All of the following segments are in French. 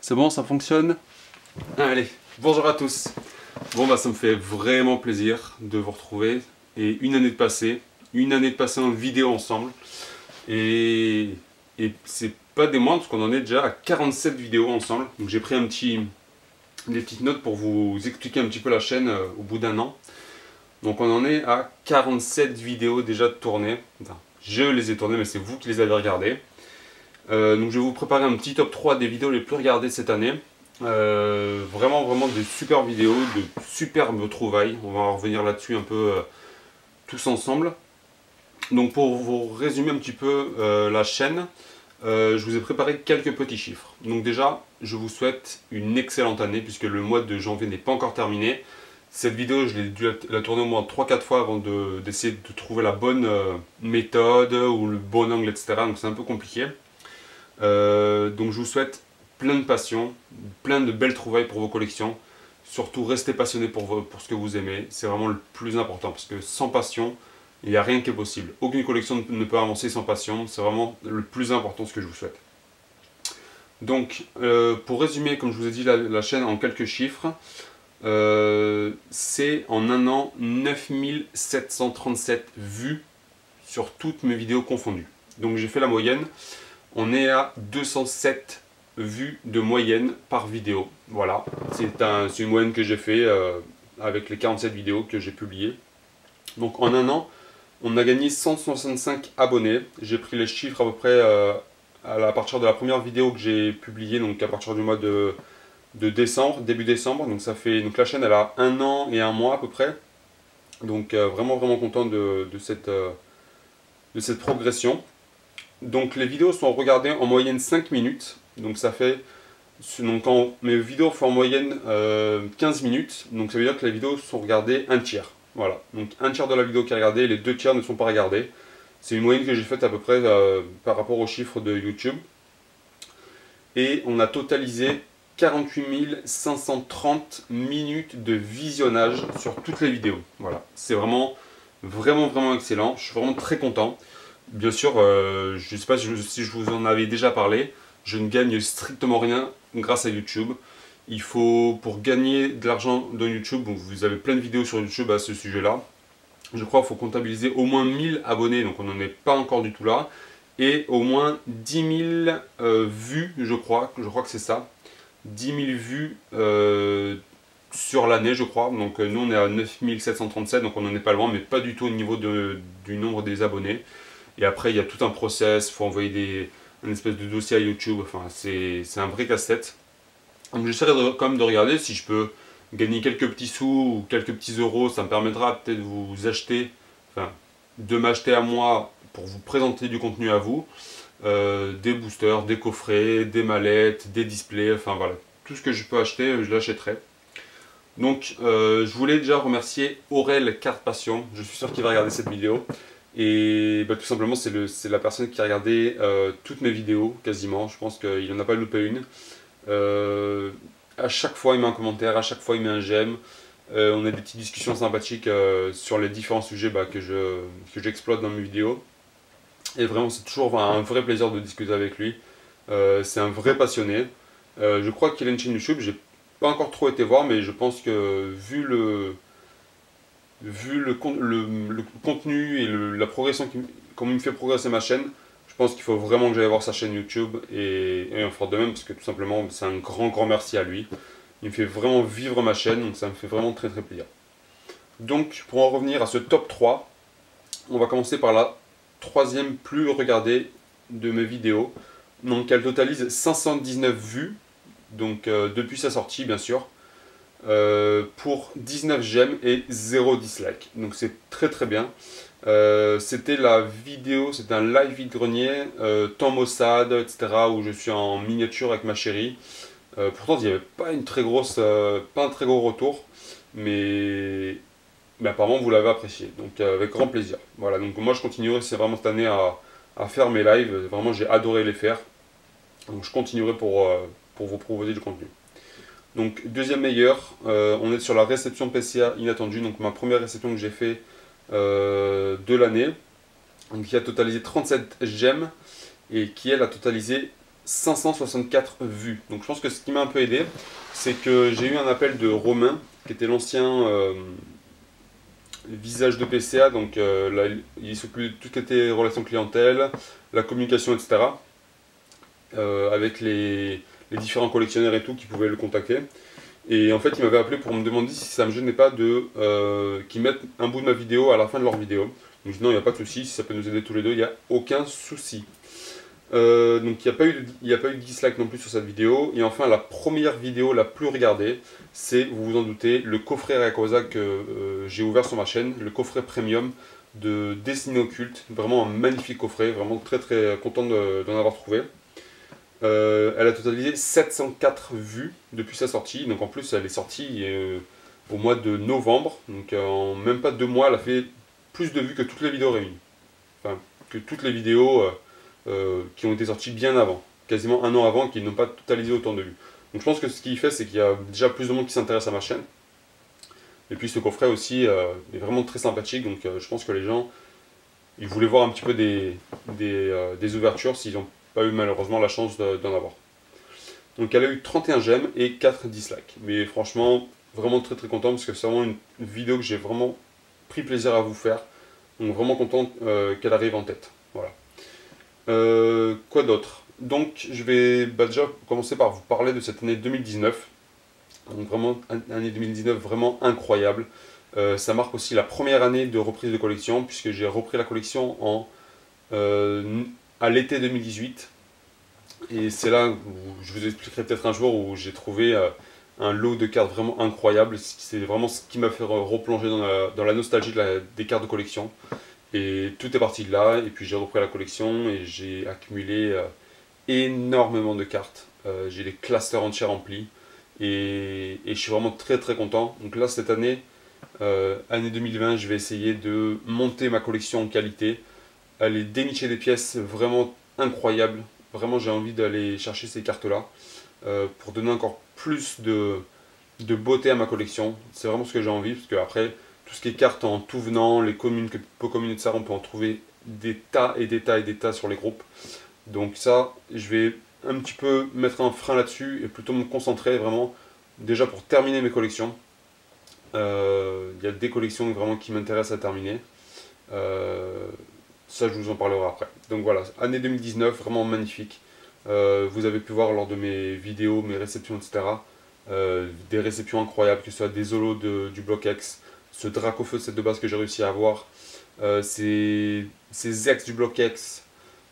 C'est bon, ça fonctionne? Allez, bonjour à tous. Bon bah ça me fait vraiment plaisir de vous retrouver et une année en vidéo ensemble et c'est pas des moindres parce qu'on en est déjà à 47 vidéos ensemble. Donc j'ai pris des petites notes pour vous expliquer un petit peu la chaîne au bout d'un an. Donc on en est à 47 vidéos déjà tournées. Enfin, je les ai tournées mais c'est vous qui les avez regardées. Donc je vais vous préparer un petit top 3 des vidéos les plus regardées cette année. Vraiment des super vidéos, de superbes trouvailles. On va en revenir là-dessus un peu tous ensemble. Donc pour vous résumer un petit peu la chaîne, je vous ai préparé quelques petits chiffres. Donc déjà, je vous souhaite une excellente année puisque le mois de janvier n'est pas encore terminé. Cette vidéo, je l'ai dû la tourner au moins 3-4 fois avant d'essayer de trouver la bonne méthode ou le bon angle, etc. Donc c'est un peu compliqué. Donc je vous souhaite plein de passion, plein de belles trouvailles pour vos collections. Surtout restez passionnés pour ce que vous aimez, c'est vraiment le plus important parce que sans passion, il n'y a rien qui est possible. Aucune collection ne peut avancer sans passion, c'est vraiment le plus important ce que je vous souhaite. Donc pour résumer, comme je vous ai dit la chaîne en quelques chiffres, c'est en un an 9737 vues sur toutes mes vidéos confondues. Donc j'ai fait la moyenne. On est à 207 vues de moyenne par vidéo. Voilà, c'est une moyenne que j'ai fait avec les 47 vidéos que j'ai publiées. Donc en un an, on a gagné 165 abonnés. J'ai pris les chiffres à peu près à partir de la première vidéo que j'ai publiée, donc à partir du mois de décembre, début décembre. Donc la chaîne elle a un an et un mois à peu près. Donc vraiment content de cette progression. Donc les vidéos sont regardées en moyenne 5 minutes, donc ça fait, quand mes vidéos font en moyenne 15 minutes, donc ça veut dire que les vidéos sont regardées un tiers. Voilà, donc un tiers de la vidéo qui est regardée, les deux tiers ne sont pas regardés. C'est une moyenne que j'ai faite à peu près par rapport aux chiffres de YouTube. Et on a totalisé 48 530 minutes de visionnage sur toutes les vidéos. Voilà, c'est vraiment excellent, je suis vraiment très content. Bien sûr, je ne sais pas si je vous en avais déjà parlé, je ne gagne strictement rien grâce à YouTube. Il faut, pour gagner de l'argent dans YouTube, vous avez plein de vidéos sur YouTube à ce sujet-là. Je crois qu'il faut comptabiliser au moins 1000 abonnés, donc on n'en est pas encore du tout là. Et au moins 10 000 vues, je crois que c'est ça. 10 000 vues sur l'année, je crois. Donc nous, on est à 9737, donc on n'en est pas loin, mais pas du tout au niveau du nombre des abonnés. Et après, il y a tout un process, il faut envoyer un espèce de dossier à YouTube, enfin c'est un vrai casse-tête. Donc j'essaierai quand même de regarder si je peux gagner quelques petits sous ou quelques petits euros, ça me permettra peut-être de vous acheter, enfin de m'acheter à moi pour vous présenter du contenu à vous, des boosters, des coffrets, des mallettes, des displays, enfin voilà, tout ce que je peux acheter, je l'achèterai. Donc je voulais déjà remercier Aurel Carte Passion, je suis sûr qu'il va regarder cette vidéo. Et bah, tout simplement c'est la personne qui a regardé toutes mes vidéos quasiment, je pense qu'il n'en a pas loupé une. À chaque fois il met un commentaire, à chaque fois il met un j'aime. On a des petites discussions sympathiques sur les différents sujets que j'exploite dans mes vidéos. Et vraiment c'est toujours un vrai plaisir de discuter avec lui. C'est un vrai passionné. Je crois qu'il a une chaîne YouTube, j'ai pas encore trop été voir, mais je pense que vu le contenu et la progression, comment il me fait progresser ma chaîne, je pense qu'il faut vraiment que j'aille voir sa chaîne YouTube et on fera de même parce que tout simplement c'est un grand merci à lui. Il me fait vraiment vivre ma chaîne, donc ça me fait vraiment très plaisir. Donc pour en revenir à ce top 3, on va commencer par la troisième plus regardée de mes vidéos. Donc elle totalise 519 vues, donc depuis sa sortie bien sûr. Pour 19 j'aime et 0 dislike, donc c'est très bien. C'était la vidéo, c'était un live vide-grenier, temps maussade, etc. où je suis en miniature avec ma chérie. Pourtant il n'y avait pas un très gros retour, mais apparemment vous l'avez apprécié, donc avec grand plaisir. Voilà, donc moi je continuerai, c'est vraiment cette année à faire mes lives, vraiment j'ai adoré les faire, donc je continuerai pour vous proposer du contenu. Donc deuxième meilleur, on est sur la réception PCA inattendue, donc ma première réception que j'ai fait de l'année, qui a totalisé 37 j'aime et qui elle a totalisé 564 vues. Donc je pense que ce qui m'a un peu aidé, c'est que j'ai eu un appel de Romain, qui était l'ancien visage de PCA, donc là, il s'occupe de tout ce qui était relations clientèle, la communication, etc. Avec les différents collectionneurs et tout qui pouvaient le contacter. Et en fait, il m'avait appelé pour me demander si ça me gênait pas de qu'ils mettent un bout de ma vidéo à la fin de leur vidéo. Donc je dis non, il n'y a pas de souci, si ça peut nous aider tous les deux, il n'y a aucun souci. Donc il n'y a pas eu de dislike non plus sur cette vidéo. Et enfin, la première vidéo la plus regardée, c'est, vous vous en doutez, le coffret Rayquaza que j'ai ouvert sur ma chaîne, le coffret premium de Destinée Occulte. Vraiment un magnifique coffret, vraiment très très content d'en avoir trouvé. Elle a totalisé 704 vues depuis sa sortie. Donc en plus, elle est sortie au mois de novembre. Donc en même pas 2 mois, elle a fait plus de vues que toutes les vidéos réunies. Enfin, que toutes les vidéos qui ont été sorties bien avant. Quasiment un an avant, qui n'ont pas totalisé autant de vues. Donc je pense que ce qui fait, c'est qu'il y a déjà plus de monde qui s'intéresse à ma chaîne. Et puis ce coffret aussi est vraiment très sympathique. Donc je pense que les gens, ils voulaient voir un petit peu des ouvertures s'ils n'ont pas eu malheureusement la chance d'en avoir. Donc elle a eu 31 j'aime et 4 dislikes. Mais franchement, vraiment très très content parce que c'est vraiment une vidéo que j'ai vraiment pris plaisir à vous faire. Donc vraiment content qu'elle arrive en tête. Voilà. Quoi d'autre? Donc je vais déjà commencer par vous parler de cette année 2019. Donc vraiment, année 2019 vraiment incroyable. Ça marque aussi la première année de reprise de collection puisque j'ai repris la collection à l'été 2018. Et c'est là où je vous expliquerai peut-être un jour où j'ai trouvé un lot de cartes vraiment incroyable. C'est vraiment ce qui m'a fait replonger dans la nostalgie des cartes de collection. Et tout est parti de là. Et puis j'ai repris la collection et j'ai accumulé énormément de cartes. J'ai des classeurs entiers remplis. Et je suis vraiment très très content. Donc là, cette année, année 2020, je vais essayer de monter ma collection en qualité. Aller dénicher des pièces vraiment incroyables. Vraiment, j'ai envie d'aller chercher ces cartes-là pour donner encore plus de beauté à ma collection. C'est vraiment ce que j'ai envie, parce que après, tout ce qui est cartes en tout venant, les communes, peu communes, etc., on peut en trouver des tas et des tas et des tas sur les groupes. Donc ça, je vais un petit peu mettre un frein là-dessus et plutôt me concentrer vraiment déjà pour terminer mes collections. Il y a des collections vraiment qui m'intéressent à terminer. Ça, je vous en parlerai après. Donc voilà, année 2019, vraiment magnifique. Vous avez pu voir lors de mes vidéos, mes réceptions, etc. Des réceptions incroyables, que ce soit des holos du bloc X, ce Dracofeu de set de base que j'ai réussi à avoir, ces ex du bloc X,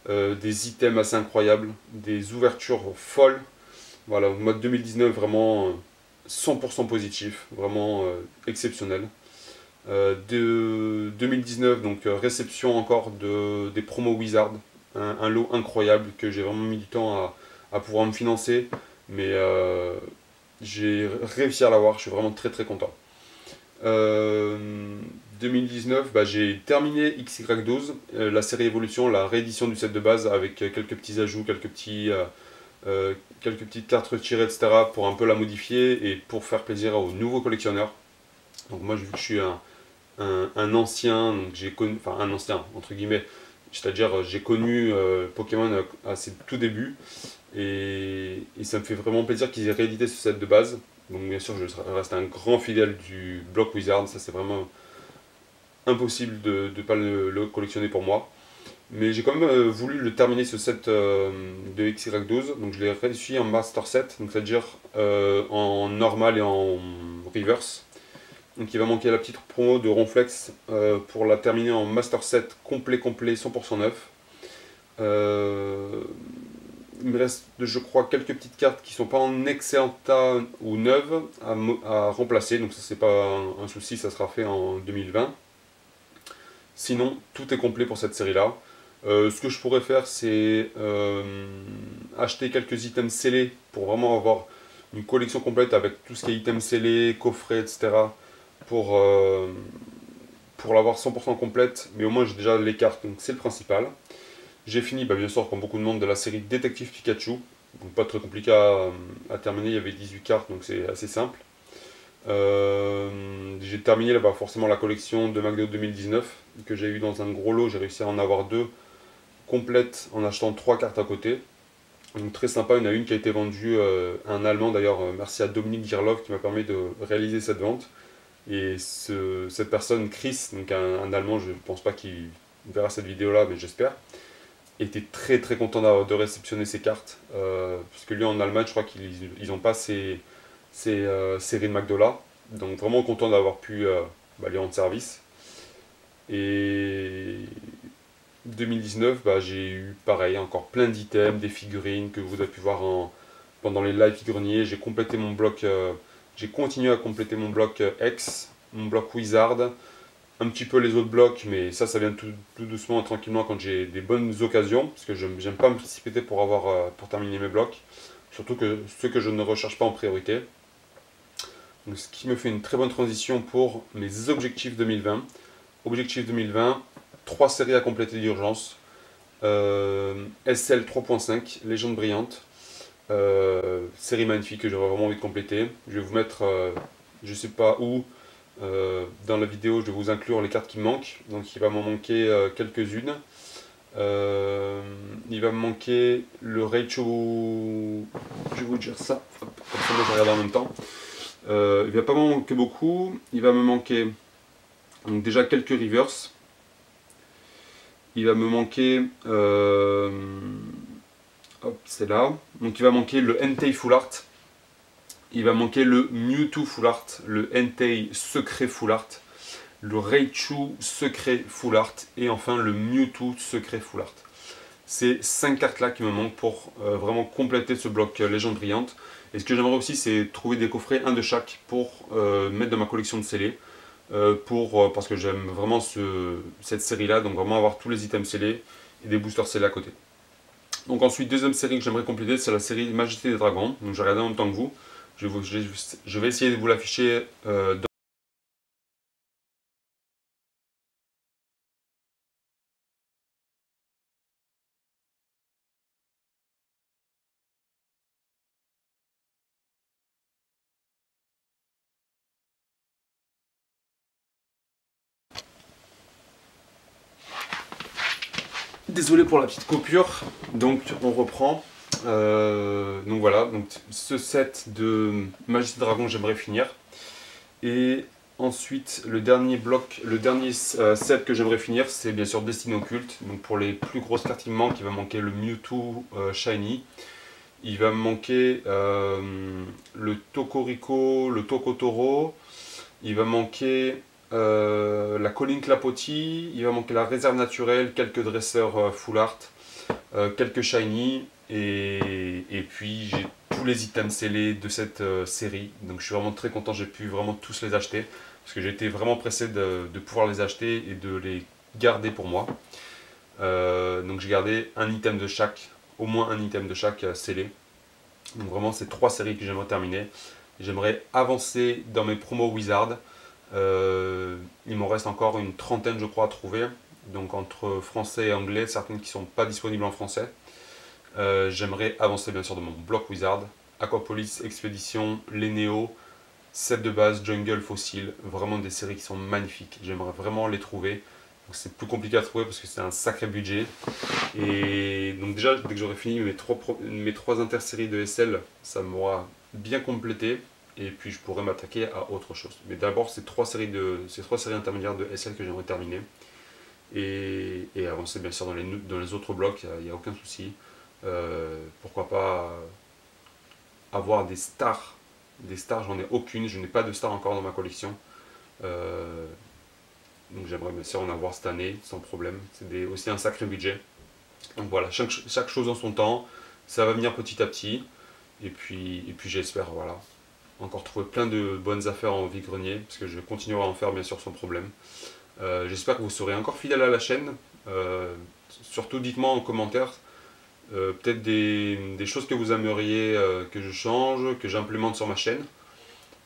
des items assez incroyables, des ouvertures folles. Voilà, au mois de 2019, vraiment 100% positif, vraiment exceptionnel. De 2019, donc réception encore des promos Wizard, un lot incroyable que j'ai vraiment mis du temps à pouvoir me financer, mais j'ai réussi à l'avoir, je suis vraiment très très content. 2019, j'ai terminé XY12, la série Evolution, la réédition du set de base avec quelques petits ajouts, quelques petites cartes retirées, etc. pour un peu la modifier et pour faire plaisir aux nouveaux collectionneurs. Donc moi, vu que je suis un ancien, donc j'ai connu, enfin un ancien entre guillemets, c'est-à-dire j'ai connu Pokémon à ses tout débuts et ça me fait vraiment plaisir qu'ils aient réédité ce set de base. Donc bien sûr je reste un grand fidèle du bloc Wizard, ça c'est vraiment impossible de ne pas le collectionner pour moi. Mais j'ai quand même voulu le terminer ce set de XY12, donc je l'ai réussi en Master Set, donc c'est-à-dire en normal et en reverse. Donc il va manquer la petite promo de Ronflex pour la terminer en Master Set complet 100% neuf. Il me reste, je crois, quelques petites cartes qui ne sont pas en excellent état ou neuves à remplacer. Donc ça c'est pas un souci, ça sera fait en 2020. Sinon, tout est complet pour cette série-là. Ce que je pourrais faire, c'est acheter quelques items scellés pour vraiment avoir une collection complète avec tout ce qui est items scellés, coffrets, etc. pour l'avoir 100% complète, mais au moins j'ai déjà les cartes, donc c'est le principal. J'ai fini, bien sûr, comme beaucoup de monde, de la série Détective Pikachu, donc pas très compliqué à terminer, il y avait 18 cartes, donc c'est assez simple. J'ai terminé là, forcément la collection de McDo 2019, que j'ai eu dans un gros lot, j'ai réussi à en avoir 2 complètes en achetant 3 cartes à côté. Donc très sympa, il y en a une qui a été vendue à un Allemand d'ailleurs, merci à Dominique Girlov qui m'a permis de réaliser cette vente. Et cette personne, Chris, donc un Allemand, je ne pense pas qu'il verra cette vidéo-là, mais j'espère, était très très content de réceptionner ces cartes. Parce que lui en Allemagne, je crois qu'ils n'ont pas ces séries de McDo là. Donc vraiment content d'avoir pu lui rendre service. Et 2019, j'ai eu pareil, encore plein d'items, des figurines que vous avez pu voir pendant les live greniers. J'ai complété mon bloc, j'ai continué à compléter mon bloc X, mon bloc Wizard, un petit peu les autres blocs, mais ça vient tout doucement, tranquillement quand j'ai des bonnes occasions, parce que j'aime pas me précipiter pour terminer mes blocs, surtout que ceux que je ne recherche pas en priorité. Donc, ce qui me fait une très bonne transition pour mes objectifs 2020. Objectif 2020, 3 séries à compléter d'urgence. SL 3.5, Légende brillante. Série magnifique que j'aurais vraiment envie de compléter. Je vais vous mettre, je sais pas où, dans la vidéo, je vais vous inclure les cartes qui me manquent. Donc il va m'en manquer quelques-unes. Il va me manquer le Raichu. Je vais vous dire ça. Hop, comme ça, moi je regarde en même temps. Il va pas m'en manquer beaucoup. Il va me manquer donc déjà quelques reverse. Il va me manquer. Hop, c'est là. Donc il va manquer le Entei Full Art. Il va manquer le Mewtwo Full Art, le Entei Secret Full Art, le Raichu Secret Full Art et enfin le Mewtwo Secret Full Art. C'est 5 cartes là qui me manquent pour vraiment compléter ce bloc Légende brillante. Et ce que j'aimerais aussi, c'est trouver des coffrets, un de chaque, pour mettre dans ma collection de scellés. Parce que j'aime vraiment cette série là, donc vraiment avoir tous les items scellés et des boosters scellés à côté. Donc ensuite, deuxième série que j'aimerais compléter, c'est la série Majesté des Dragons. Donc je regarde en même temps que vous. Je vais essayer de vous l'afficher Désolé pour la petite coupure. Donc on reprend. Donc voilà, donc ce set de Majesté des Dragons, j'aimerais finir. Et ensuite, le dernier set que j'aimerais finir, c'est bien sûr Destinée Occulte. Donc pour les plus grosses cartes, il va manquer le Mewtwo Shiny. Il va me manquer le Tokorico, le Tokotoro. Il va manquer la colline Clapotis. Il va manquer la réserve naturelle, quelques dresseurs full art, quelques shiny. Et puis j'ai tous les items scellés de cette série. Donc je suis vraiment très content, j'ai pu vraiment tous les acheter. Parce que j'ai été vraiment pressé de pouvoir les acheter et de les garder pour moi. Donc j'ai gardé un item de chaque, au moins un item de chaque scellé. Donc vraiment c'est 3 séries que j'aimerais terminer. J'aimerais avancer dans mes promos Wizard. Il m'en reste encore une trentaine je crois à trouver. Donc entre français et anglais, certaines qui ne sont pas disponibles en français. J'aimerais avancer bien sûr dans mon bloc Wizard. Aquapolis, Expédition, les Néo, set de base, Jungle, Fossil. Vraiment des séries qui sont magnifiques. J'aimerais vraiment les trouver. C'est plus compliqué à trouver parce que c'est un sacré budget. Et donc déjà, dès que j'aurai fini mes 3 interséries de SL, ça m'aura bien complété. Et puis je pourrais m'attaquer à autre chose. Mais d'abord, ces 3 séries intermédiaires de SL que j'aimerais terminer. Et avancer bien sûr dans les autres blocs, il n'y a aucun souci. Pourquoi pas avoir des stars. Des stars, j'en ai aucune. Je n'ai pas de stars encore dans ma collection. Donc j'aimerais bien sûr en avoir cette année, sans problème. C'est aussi un sacré budget. Donc voilà, chaque chose en son temps. Ça va venir petit à petit. Et puis j'espère, voilà, encore trouver plein de bonnes affaires en vide-grenier. Parce que je continuerai à en faire, bien sûr, sans problème. J'espère que vous serez encore fidèles à la chaîne. Surtout, dites-moi en commentaire peut-être des choses que vous aimeriez que je change, que j'implémente sur ma chaîne.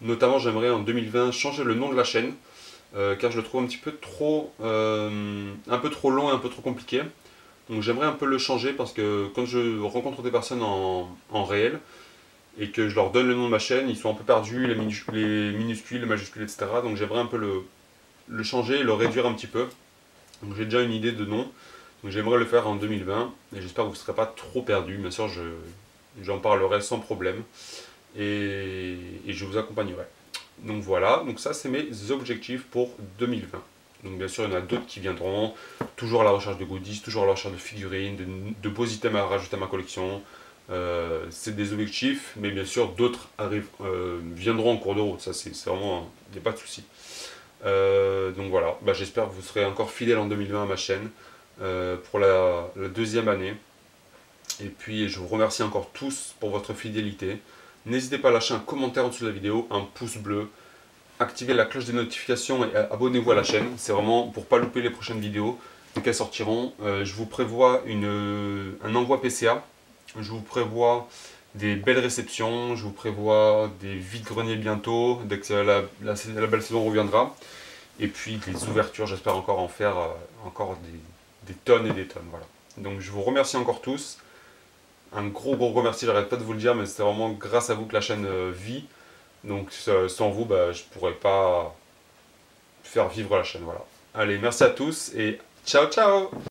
Notamment, j'aimerais en 2020 changer le nom de la chaîne. Car je le trouve un peu trop long et un peu trop compliqué. Donc j'aimerais un peu le changer parce que quand je rencontre des personnes en réel et que je leur donne le nom de ma chaîne, ils sont un peu perdus, les minuscules, les majuscules, etc. Donc j'aimerais un peu le changer et le réduire un petit peu. Donc j'ai déjà une idée de nom. Donc j'aimerais le faire en 2020 et j'espère que vous ne serez pas trop perdus. Bien sûr, J'en parlerai sans problème et je vous accompagnerai. Donc voilà, donc ça c'est mes objectifs pour 2020. Donc bien sûr il y en a d'autres qui viendront, toujours à la recherche de goodies, toujours à la recherche de figurines, de beaux items à rajouter à ma collection. C'est des objectifs, mais bien sûr d'autres viendront en cours de route, ça c'est vraiment, il n'y a pas de souci. Donc voilà, bah, j'espère que vous serez encore fidèles en 2020 à ma chaîne pour la deuxième année. Et puis je vous remercie encore tous pour votre fidélité. N'hésitez pas à lâcher un commentaire en dessous de la vidéo, un pouce bleu, activez la cloche des notifications et abonnez-vous à la chaîne. C'est vraiment pour ne pas louper les prochaines vidéos dès qu'elles sortiront. Je vous prévois un envoi PCA. Je vous prévois des belles réceptions. Je vous prévois des vides-greniers bientôt, dès que la belle saison reviendra. Et puis des ouvertures, j'espère encore en faire encore des tonnes et des tonnes. Voilà. Donc je vous remercie encore tous. Un gros merci, j'arrête pas de vous le dire, mais c'est vraiment grâce à vous que la chaîne vit. Donc sans vous, bah, je pourrais pas faire vivre la chaîne. Voilà. Allez, merci à tous et ciao ciao!